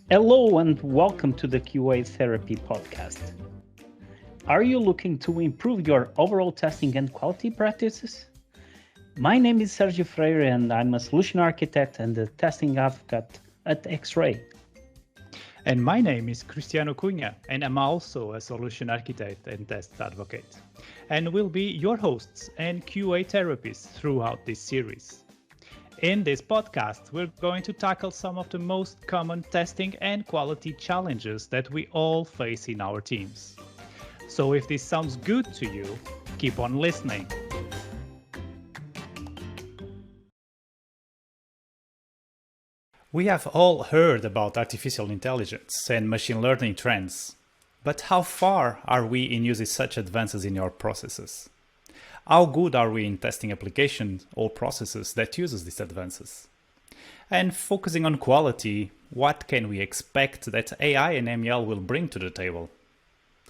Hello and welcome to the QA Therapy podcast. Are you looking to improve your overall testing and quality practices? My name is Sergio Freire and I'm a solution architect and a testing advocate at Xray. And my name is Cristiano Cunha and I'm also a solution architect and test advocate. And we'll be your hosts and QA therapists throughout this series. In this podcast, we're going to tackle some of the most common testing and quality challenges that we all face in our teams. So if this sounds good to you, keep on listening. We have all heard about artificial intelligence and machine learning trends, but how far are we in using such advances in our processes? How good are we in testing applications or processes that uses these advances? And focusing on quality, what can we expect that AI and ML will bring to the table?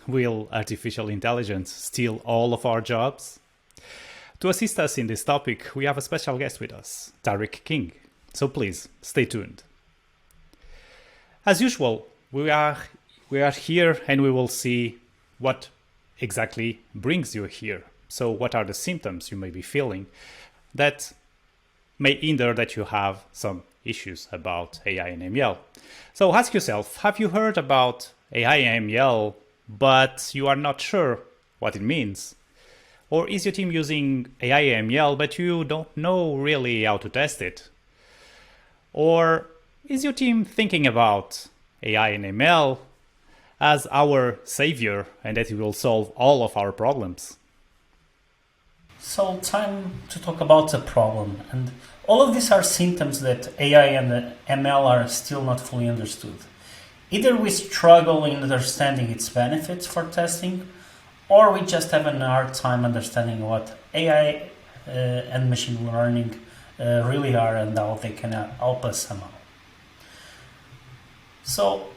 Will artificial intelligence steal all of our jobs? To assist us in this topic, we have a special guest with us, Tariq King. So please, stay tuned. As usual, we are here and we will see what exactly brings you here. So what are the symptoms you may be feeling that may hinder that you have some issues about AI and ML? So ask yourself, have you heard about AI and ML, but you are not sure what it means? Or is your team using AI and ML, but you don't know really how to test it? Or is your team thinking about AI and ML as our savior and that it will solve all of our problems? So time to talk about the problem, and all of these are symptoms that AI and ML are still not fully understood. Either we struggle in understanding its benefits for testing, or we just have a hard time understanding what AI and machine learning really are and how they can help us somehow. So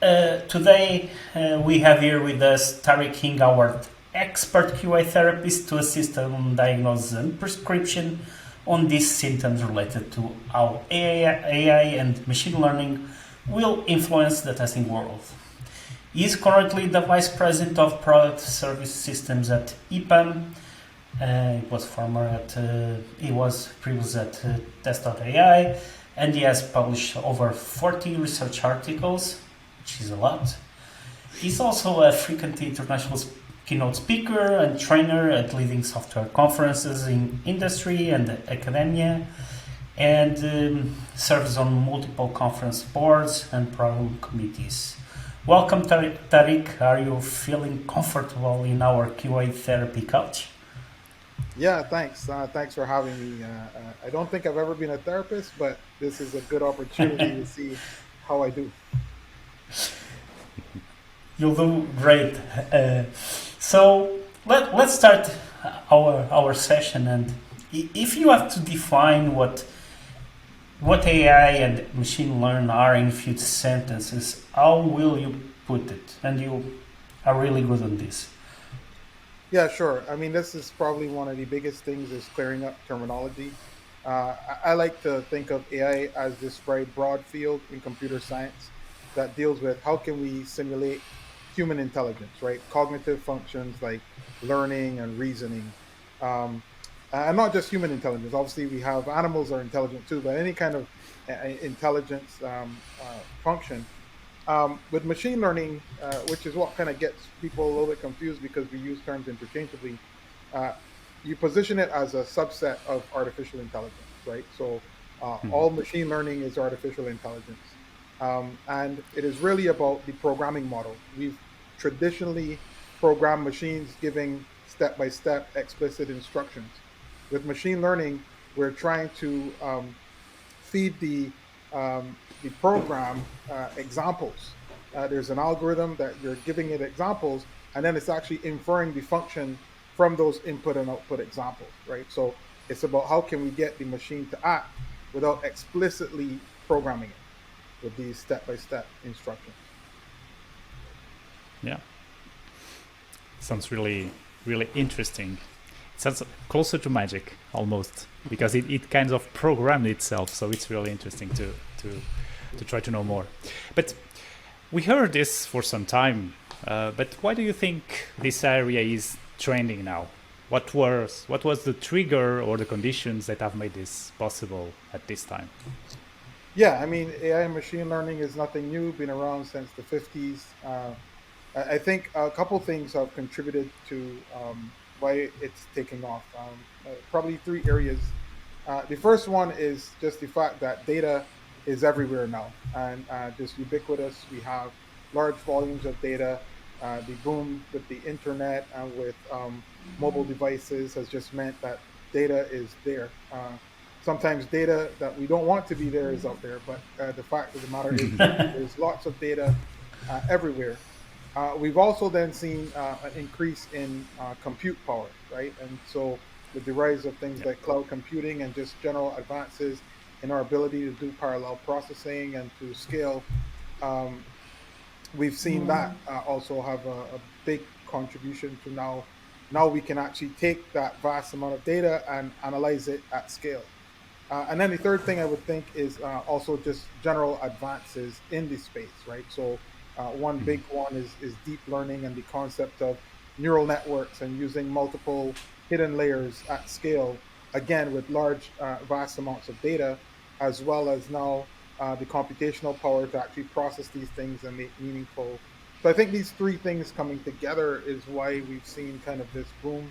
today we have here with us Tariq King, our expert QA therapist, to assist on diagnosis and prescription on these symptoms related to how AI and machine learning will influence the testing world. He is currently the Vice President of Product Service Systems at EPAM. He was previous at Test.ai, and he has published over 40 research articles, which is a lot. He's also a frequent international keynote speaker and trainer at leading software conferences in industry and academia, and serves on multiple conference boards and program committees. Welcome, Tariq. Are you feeling comfortable in our QA therapy couch? Yeah, thanks. Thanks for having me. I don't think I've ever been a therapist, but this is a good opportunity to see how I do. You'll do great. So let's start our session. And if you have to define what AI and machine learning are in a few sentences, how will you put it? And you are really good on this. Yeah, sure. I mean, this is probably one of the biggest things is clearing up terminology. I like to think of AI as this very broad field in computer science that deals with how can we simulate human intelligence, right? Cognitive functions like learning and reasoning. And not just human intelligence. Obviously, we have animals are intelligent too, but any kind of intelligence function. With machine learning, which is what kind of gets people a little bit confused because we use terms interchangeably, you position it as a subset of artificial intelligence, right? So all machine learning is artificial intelligence. And it is really about the programming model. We've traditionally programmed machines giving step-by-step explicit instructions. With machine learning, we're trying to feed the program examples. There's an algorithm that you're giving it examples, and then it's actually inferring the function from those input and output examples, right? So it's about how can we get the machine to act without explicitly programming it with these step-by-step instructions. Yeah. Sounds really, really interesting. It sounds closer to magic almost, because it kind of programmed itself. So it's really interesting to to try to know more. But we heard this for some time. But why do you think this area is trending now? What was the trigger or the conditions that have made this possible at this time? Yeah, I mean, AI and machine learning is nothing new, been around since the 50s. I think a couple things have contributed to why it's taking off. Probably three areas. The first one is just the fact that data is everywhere now and just ubiquitous. We have large volumes of data. The boom with the internet and with mobile devices has just meant that data is there. Sometimes data that we don't want to be there is out there, but the fact of the matter is there's lots of data everywhere. We've also then seen an increase in compute power, right? And so with the rise of things like cloud computing and just general advances in our ability to do parallel processing and to scale, we've seen that also have a big contribution to now we can actually take that vast amount of data and analyze it at scale. And then the third thing I would think is also just general advances in this space, right? So one big one is deep learning and the concept of neural networks and using multiple hidden layers at scale, again, with large, vast amounts of data, as well as now the computational power to actually process these things and make meaningful. So I think these three things coming together is why we've seen kind of this boom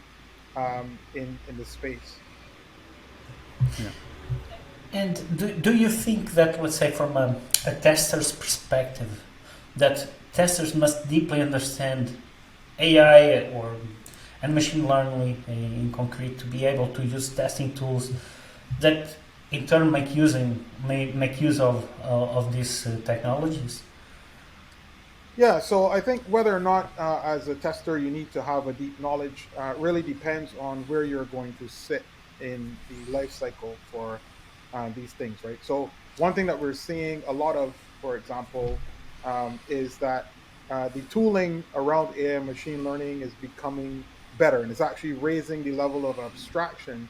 in the space. Yeah. And do you think that, let's say, from a tester's perspective, that testers must deeply understand AI and machine learning in concrete to be able to use testing tools that in turn make use of these technologies? Yeah, so I think whether or not as a tester you need to have a deep knowledge really depends on where you're going to sit in the life cycle for these things, right? So one thing that we're seeing a lot of, for example, is that the tooling around AI and machine learning is becoming better, and it's actually raising the level of abstraction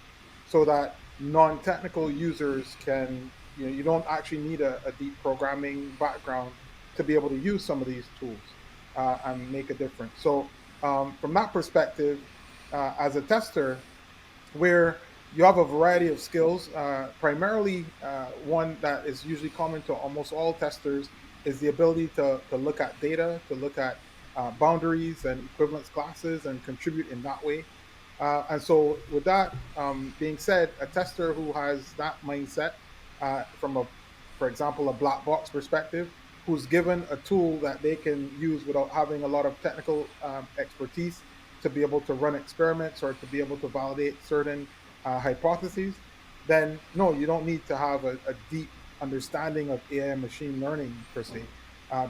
so that non-technical users can, you don't actually need a deep programming background to be able to use some of these tools and make a difference. So from that perspective, as a tester, where you have a variety of skills, primarily one that is usually common to almost all testers is the ability to look at data, to look at boundaries and equivalence classes and contribute in that way. And so with that being said, a tester who has that mindset from for example, a black box perspective, who's given a tool that they can use without having a lot of technical expertise to be able to run experiments or to be able to validate certain hypotheses, then no, you don't need to have a deep understanding of AI and machine learning per se,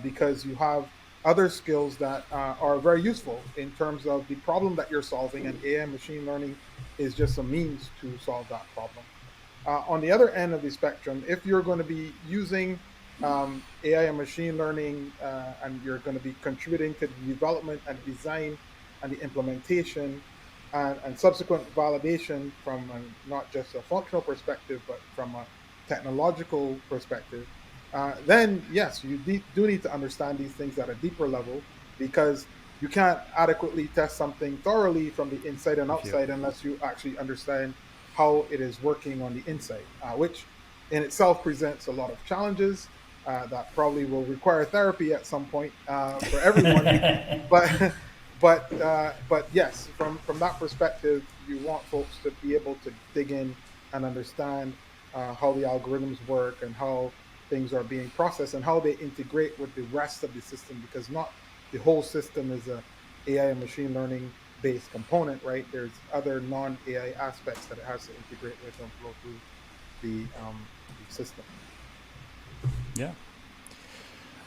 because you have other skills that are very useful in terms of the problem that you're solving, and AI and machine learning is just a means to solve that problem. On the other end of the spectrum, if you're going to be using AI and machine learning and you're going to be contributing to the development and design and the implementation and subsequent validation from not just a functional perspective, but from a technological perspective, then yes, you do need to understand these things at a deeper level, because you can't adequately test something thoroughly from the inside and outside unless you actually understand how it is working on the inside, which in itself presents a lot of challenges that probably will require therapy at some point for everyone. But yes, from that perspective, you want folks to be able to dig in and understand how the algorithms work and how things are being processed and how they integrate with the rest of the system, because not the whole system is a AI and machine learning based component, right? There's other non-AI aspects that it has to integrate with and flow through the system.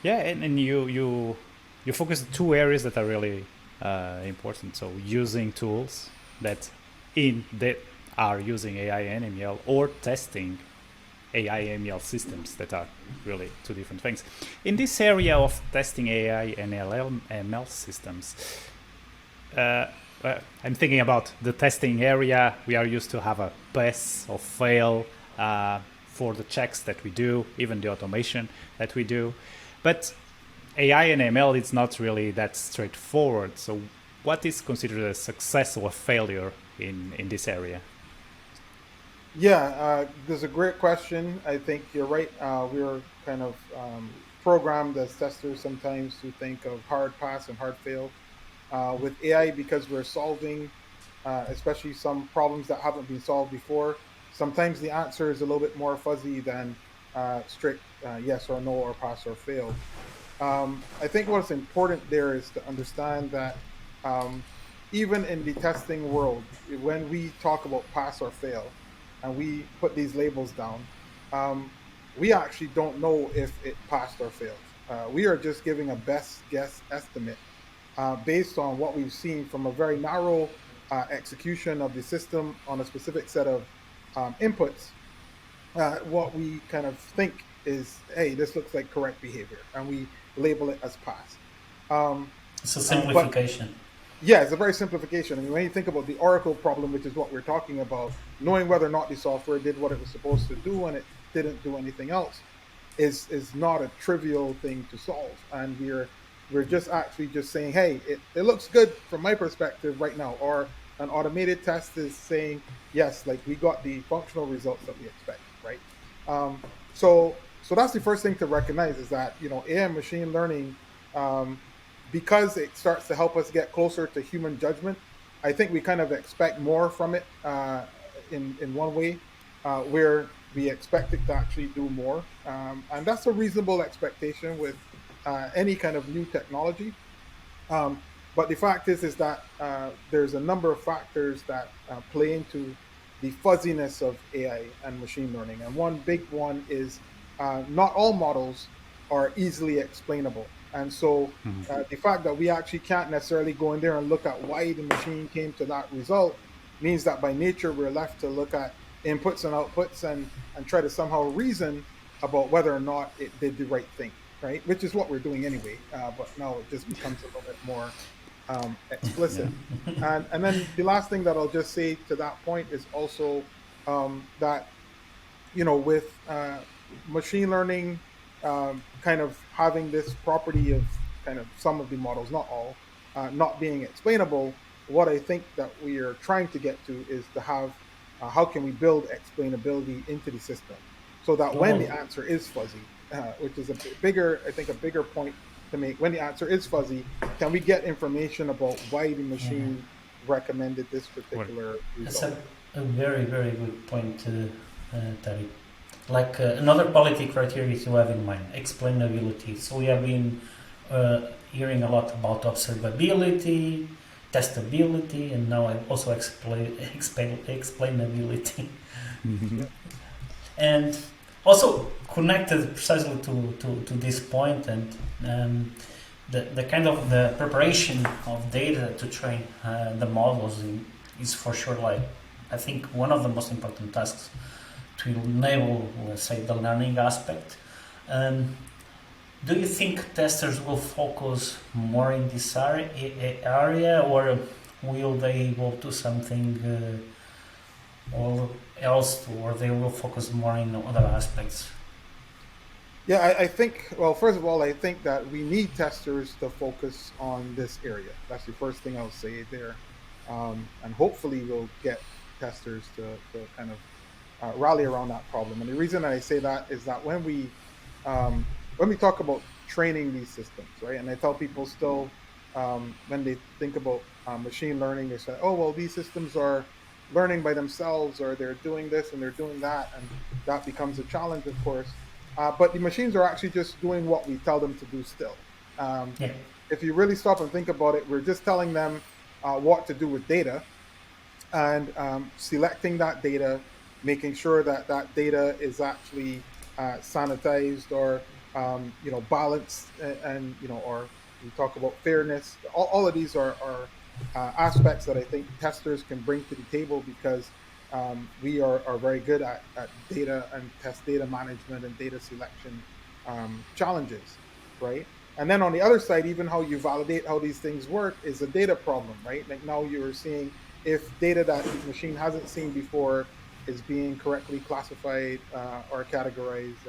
And you focus on two areas that are really important. So using tools that are using AI and ML, or testing AI and ML systems that are really two different things. In this area of testing AI and ML systems, I'm thinking about the testing area. We are used to have a pass or fail for the checks that we do, even the automation that we do. But AI and ML is not really that straightforward. So what is considered a success or a failure in this area? Yeah, there's a great question. I think you're right. We're kind of programmed as testers sometimes to think of hard pass and hard fail. With AI, because we're solving, especially some problems that haven't been solved before, sometimes the answer is a little bit more fuzzy than strict yes or no or pass or fail. I think what's important there is to understand that um, even in the testing world, when we talk about pass or fail and we put these labels down, um, we actually don't know if it passed or failed. We are just giving a best guess estimate based on what we've seen from a very narrow execution of the system on a specific set of inputs. What we kind of think is, hey, this looks like correct behavior, and we label it as pass. Um, It's a but simplification. yeah, it's a very simplification. I mean, when you think about the Oracle problem, which is what we're talking about, knowing whether or not the software did what it was supposed to do and it didn't do anything else is not a trivial thing to solve. And we're just actually just saying, hey, it looks good from my perspective right now. Or an automated test is saying, yes, like we got the functional results that we expect, right? Um, so that's the first thing to recognize is that, you know, AI and machine learning, um, because it starts to help us get closer to human judgment, I think we kind of expect more from it in one way, where we expect it to actually do more, and that's a reasonable expectation with any kind of new technology. But the fact is that there's a number of factors that play into the fuzziness of AI and machine learning, and one big one is not all models are easily explainable. And so the fact that we actually can't necessarily go in there and look at why the machine came to that result means that by nature we're left to look at inputs and outputs and try to somehow reason about whether or not it did the right thing, right? Which is what we're doing anyway. But now it just becomes a little bit more explicit. And then the last thing that I'll just say to that point is also that, you know, with machine learning kind of having this property of kind of some of the models, not all, not being explainable, what I think that we are trying to get to is to have how can we build explainability into the system so that when the answer is fuzzy, which is a bigger, I think, a bigger point to make, when the answer is fuzzy, can we get information about why the machine recommended this particular That's result? a very, very good point, Tariq. Like another quality criteria to have in mind, explainability. So we have been hearing a lot about observability, testability, and now I also explainability. And also connected precisely to this point and the kind of the preparation of data to train the models is for sure, like, I think one of the most important tasks to enable, let's say, the learning aspect. Do you think testers will focus more in this area, or will they go to something or else, or they will focus more in other aspects? Yeah, I think, well, first of all, I think that we need testers to focus on this area. That's the first thing I'll say there. And hopefully we'll get testers to kind of rally around that problem. And the reason that I say that is that when we talk about training these systems, right? And I tell people still, when they think about machine learning, they say, oh, well, these systems are learning by themselves, or they're doing this and they're doing that. And that becomes a challenge, of course. But the machines are actually just doing what we tell them to do still. Yeah. If you really stop and think about it, we're just telling them what to do with data and selecting that data, making sure that that data is actually sanitized or balanced, and or we talk about fairness. All of these are aspects that I think testers can bring to the table because we are very good at data and test data management and data selection challenges, right? And then on the other side, even how you validate how these things work is a data problem, right? Like now you're seeing if data that the machine hasn't seen before is being correctly classified or categorized,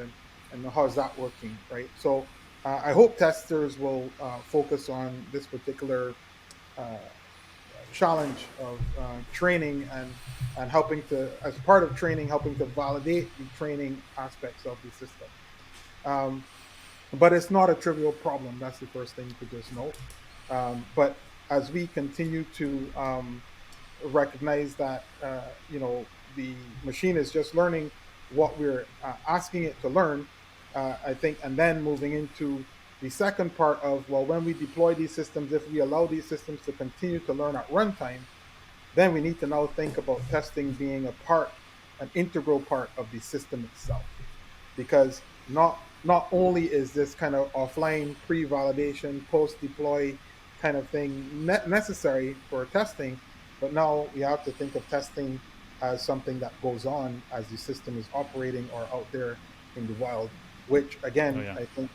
and how is that working, right? So I hope testers will focus on this particular challenge of training and helping to, as part of training, helping to validate the training aspects of the system. But it's not a trivial problem. That's the first thing to just note. But as we continue to recognize that the machine is just learning what we're asking it to learn, I think, and then moving into the second part of, well, when we deploy these systems, if we allow these systems to continue to learn at runtime, then we need to now think about testing being an integral part of the system itself, because not only is this kind of offline pre-validation, post-deploy kind of thing necessary for testing, but now we have to think of testing as something that goes on as the system is operating or out there in the wild, which again, I think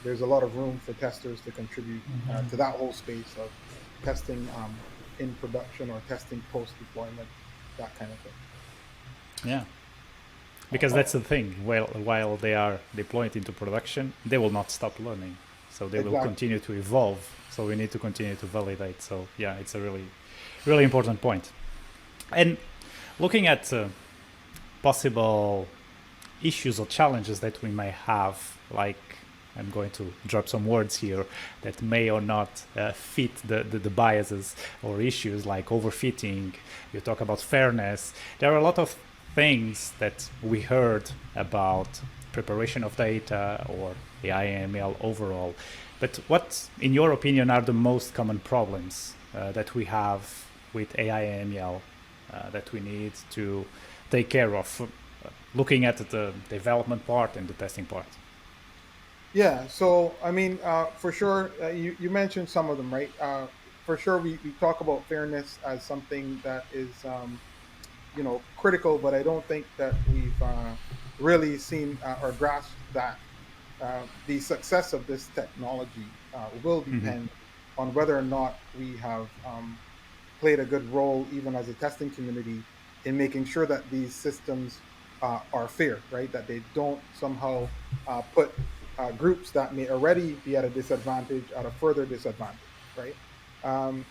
there's a lot of room for testers to contribute to that whole space of testing in production or testing post-deployment, that kind of thing. Yeah. Because that's the thing, while they are deployed into production, they will not stop learning. So they will continue to evolve. So we need to continue to validate. So yeah, it's a really, really important point. And looking at possible issues or challenges that we may have, like I'm going to drop some words here that may or not fit the biases or issues like overfitting. You talk about fairness. There are a lot of things that we heard about preparation of data or the AI/ML overall. But what, in your opinion, are the most common problems that we have with AI/ML that we need to take care of, looking at the development part and the testing part? Yeah, so I mean, for sure, you mentioned some of them, right? For sure, we talk about fairness as something that is critical, but I don't think that we've really seen or grasped that the success of this technology will depend on whether or not we have played a good role, even as a testing community, in making sure that these systems are fair, right? That they don't somehow put groups that may already be at a disadvantage at a further disadvantage, right?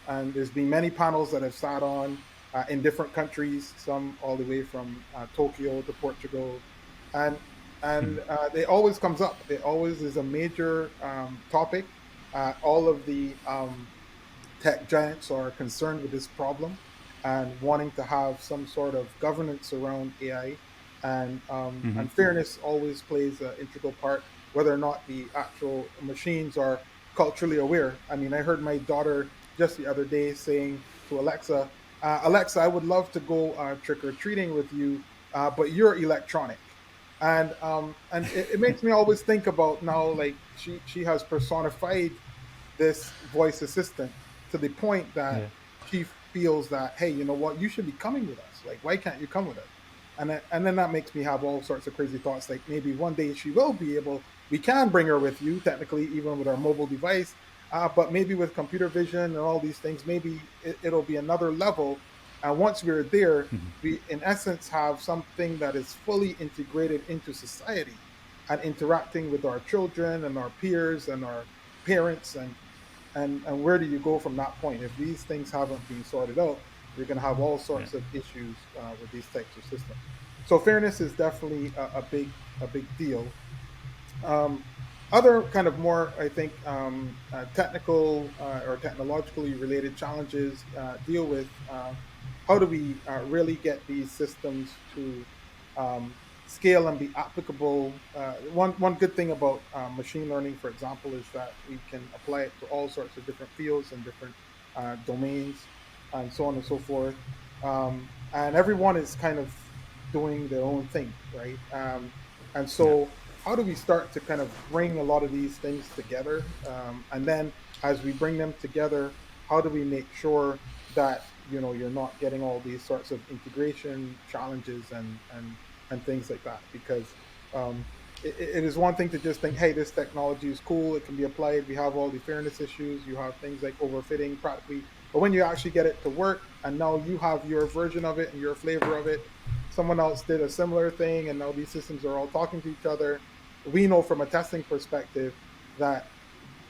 And there's been many panels that have sat on in different countries, some all the way from Tokyo to Portugal, and it always comes up. It always is a major topic. All of the tech giants are concerned with this problem and wanting to have some sort of governance around AI, and fairness always plays an integral part, whether or not the actual machines are culturally aware. I mean, I heard my daughter just the other day saying to Alexa, Alexa, I would love to go trick-or-treating with you, but you're electronic. And it makes me always think about now, like she has personified this voice assistant to the point that she feels that, hey, you know what, you should be coming with us. Like, why can't you come with us? And then that makes me have all sorts of crazy thoughts. Like, maybe one day she will be able, we can bring her with you, technically, even with our mobile device. But maybe with computer vision and all these things, maybe it'll be another level. And once we're there, we, in essence, have something that is fully integrated into society and interacting with our children and our peers and our parents. And where do you go from that point? If these things haven't been sorted out, you're going to have all sorts of issues with these types of systems. So fairness is definitely a big deal. Other kind of more, I think, technical or technologically related challenges deal with how do we really get these systems to scale and be applicable. One good thing about machine learning, for example, is that we can apply it to all sorts of different fields and different domains and so on and so forth. And everyone is kind of doing their own thing, right? And so how do we start to kind of bring a lot of these things together? And then as we bring them together, how do we make sure that, you know, you're not getting all these sorts of integration challenges and things like that? Because it is one thing to just think, hey, this technology is cool, it can be applied, we have all the fairness issues, you have things like overfitting practically, but when you actually get it to work and now you have your version of it and your flavor of it, someone else did a similar thing, and now these systems are all talking to each other. We know from a testing perspective that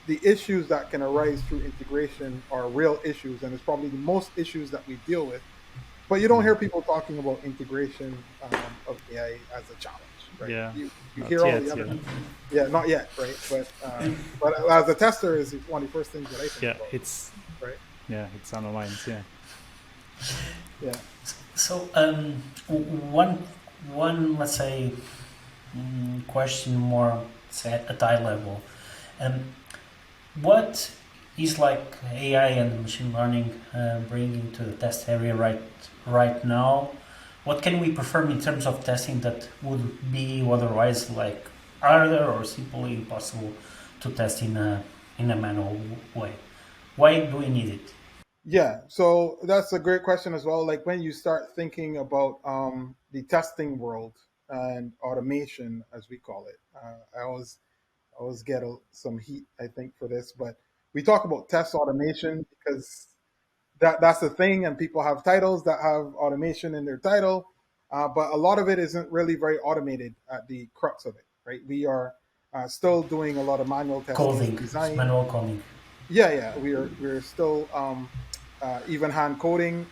the issues that can arise through integration are real issues, and it's probably the most issues that we deal with. But you don't hear people talking about integration of AI as a challenge, right? Yeah, You not hear all yet. the other, Yeah, yeah, not yet, right? But as a tester, is one of the first things that I think yeah, about, it's right? it's on our minds. Yeah. Yeah, So one let's say question more say at eye level. Um, what is like AI and machine learning bringing to the test area right now? What can we perform in terms of testing that would be otherwise like harder or simply impossible to test in a manual way? Why do we need it? yeah. So that's a great question as well. Like when you start thinking about the testing world and automation, as we call it, I always get some heat, I think, for this, but we talk about test automation because that's the thing, and people have titles that have automation in their title, but a lot of it isn't really very automated at the crux of it, right? We are still doing a lot of manual test case Coding, design. manual coding. Yeah, we're still even hand coding.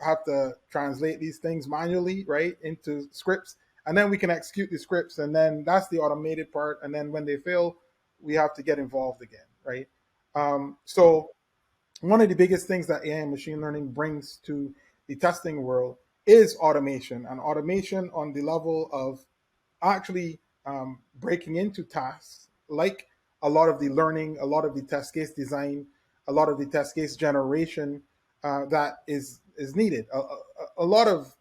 Have to translate these things manually, right, into scripts, and then we can execute the scripts, and then that's the automated part. And then when they fail, we have to get involved again, right? So one of the biggest things that AI and machine learning brings to the testing world is automation, and automation on the level of actually breaking into tasks like a lot of the learning, a lot of the test case design, a lot of the test case generation that is needed. A lot of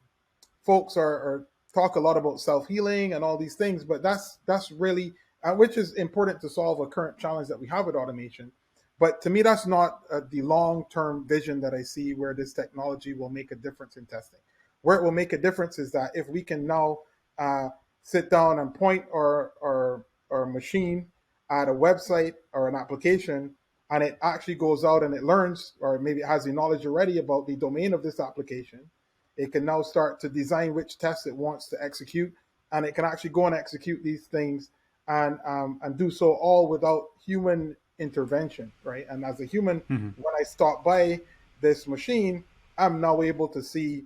folks are talk a lot about self healing and all these things, but that's really which is important to solve a current challenge that we have with automation. But to me, that's not the long term vision that I see where this technology will make a difference in testing. Where it will make a difference is that if we can now uh, sit down and point our machine at a website or an application, and it actually goes out and it learns, or maybe it has the knowledge already about the domain of this application, it can now start to design which tests it wants to execute, and it can actually go and execute these things and do so all without human intervention, right? And as a human, Hmm. when I stop by this machine, I'm now able to see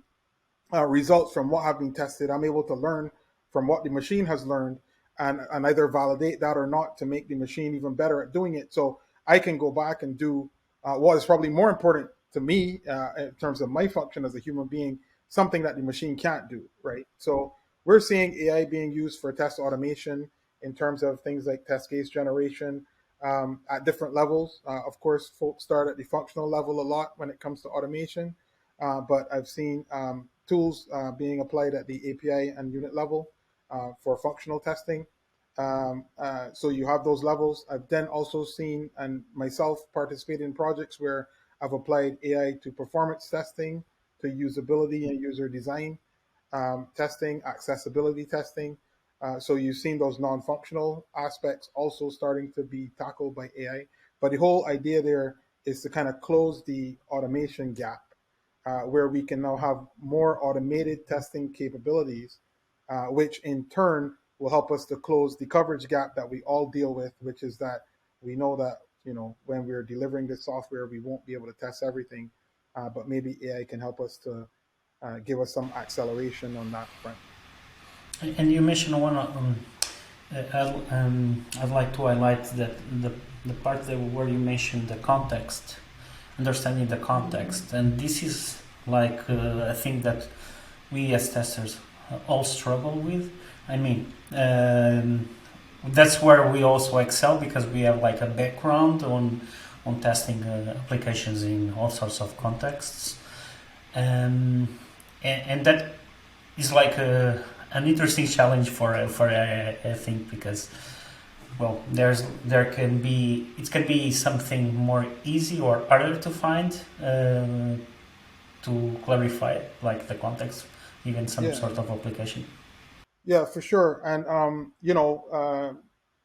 results from what have been tested. I'm able to learn from what the machine has learned and either validate that or not to make the machine even better at doing it. So I can go back and do what is probably more important to me in terms of my function as a human being, something that the machine can't do, right? So we're seeing AI being used for test automation in terms of things like test case generation at different levels. Of course, folks start at the functional level a lot when it comes to automation, but I've seen tools being applied at the API and unit level for functional testing. So you have those levels. I've then also seen and myself participate in projects where I've applied AI to performance testing, to usability and user design testing, accessibility testing. So you've seen those non-functional aspects also starting to be tackled by AI. But the whole idea there is to kind of close the automation gap where we can now have more automated testing capabilities, which in turn will help us to close the coverage gap that we all deal with, which is that we know that when we're delivering this software, we won't be able to test everything, but maybe AI can help us to give us some acceleration on that front. And you mentioned one. I'd like to highlight that the part that where you mentioned the context, understanding the context, and this is like a thing that we as testers all struggle with. I mean, that's where we also excel because we have like a background on testing applications in all sorts of contexts, and that is like an interesting challenge for I think because well there can be it can be something more easy or harder to find to clarify like the context even some Yeah, sort of application. yeah, for sure. And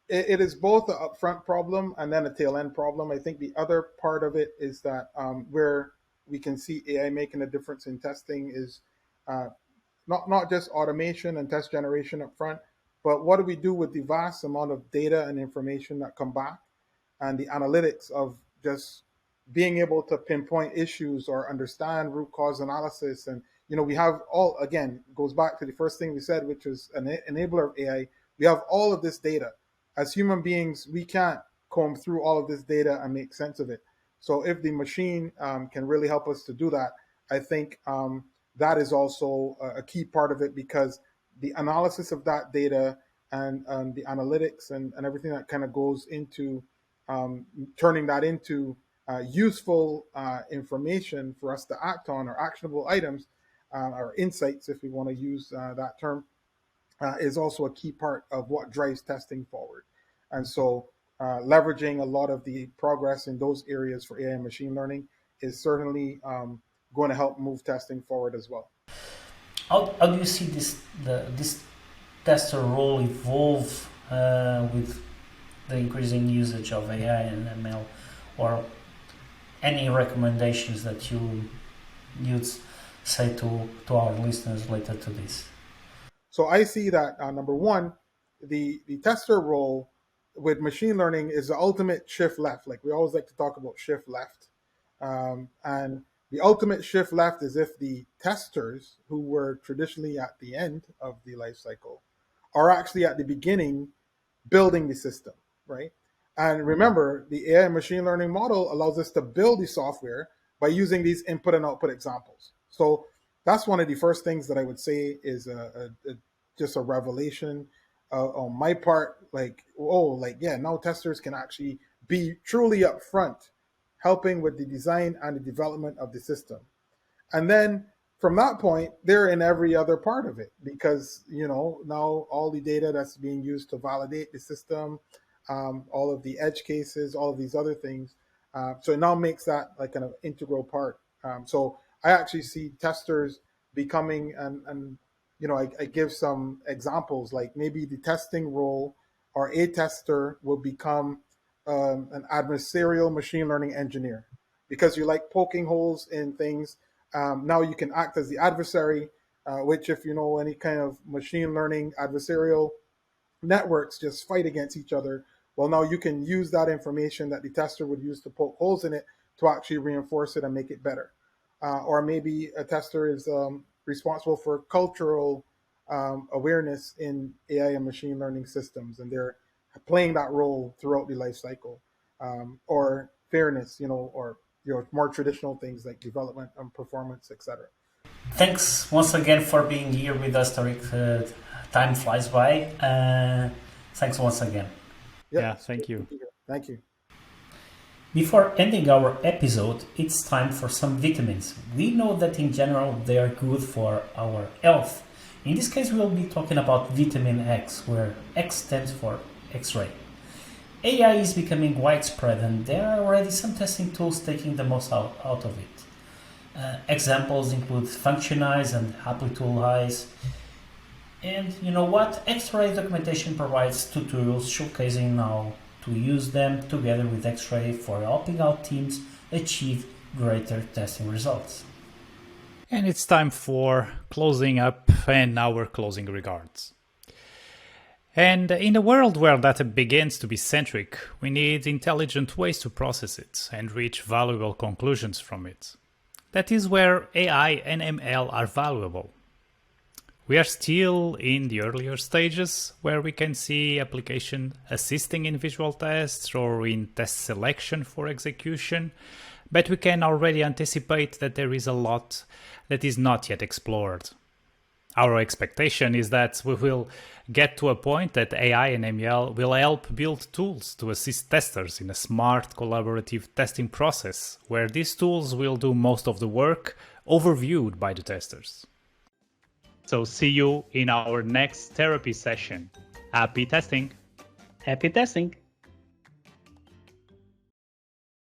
it is both an upfront problem and then a tail end problem. I think the other part of it is that where we can see AI making a difference in testing is uh, not just automation and test generation up front, but what do we do with the vast amount of data and information that come back, and the analytics of just being able to pinpoint issues or understand root cause analysis. And we have all, again, goes back to the first thing we said, which is an enabler of AI. We have all of this data. As human beings, we can't comb through all of this data and make sense of it. So if the machine can really help us to do that, I think that is also a key part of it, because the analysis of that data and the analytics and everything that kind of goes into turning that into useful information for us to act on, or actionable items, or insights, if we want to use that term, is also a key part of what drives testing forward. And so leveraging a lot of the progress in those areas for AI and machine learning is certainly going to help move testing forward as well. How do you see this tester role evolve with the increasing usage of AI and ML, or any recommendations that you'd say to our listeners related to this? So I see that number one, the tester role with machine learning is the ultimate shift left. Like we always like to talk about shift left, and the ultimate shift left is if the testers, who were traditionally at the end of the life cycle, are actually at the beginning building the system, right? And remember, the AI machine learning model allows us to build the software by using these input and output examples. So that's one of the first things that I would say is just a revelation on my part. Now testers can actually be truly upfront, helping with the design and the development of the system. And then from that point, they're in every other part of it, because now all the data that's being used to validate the system, all of the edge cases, all of these other things. So it now makes that like an integral part. So I actually see testers becoming, and I give some examples, like maybe the testing role or a tester will become an adversarial machine learning engineer, because you like poking holes in things. Now you can act as the adversary, which, if you know any kind of machine learning adversarial networks just fight against each other, well, now you can use that information that the tester would use to poke holes in it to actually reinforce it and make it better. Or maybe a tester is responsible for cultural awareness in AI and machine learning systems, and they're playing that role throughout the life cycle. Or fairness, or more traditional things like development and performance, etc. Thanks once again for being here with us, Tariq. Time flies by. Thanks once again. Yeah, thank you. Thank you. Before ending our episode, it's time for some vitamins. We know that in general they are good for our health. In this case, we'll be talking about vitamin X, where X stands for Xray. AI is becoming widespread, and there are already some testing tools taking the most out of it. Examples include Functionize and Applitools Eyes. And you know what? Xray documentation provides tutorials showcasing how to use them together with Xray for helping out teams achieve greater testing results. And it's time for closing up and our closing regards. And in a world where data begins to be centric, we need intelligent ways to process it and reach valuable conclusions from it. That is where AI and ML are valuable. We are still in the earlier stages, where we can see application assisting in visual tests or in test selection for execution, but we can already anticipate that there is a lot that is not yet explored. Our expectation is that we will get to a point that AI and ML will help build tools to assist testers in a smart, collaborative testing process, where these tools will do most of the work overviewed by the testers. So see you in our next therapy session. Happy testing! Happy testing!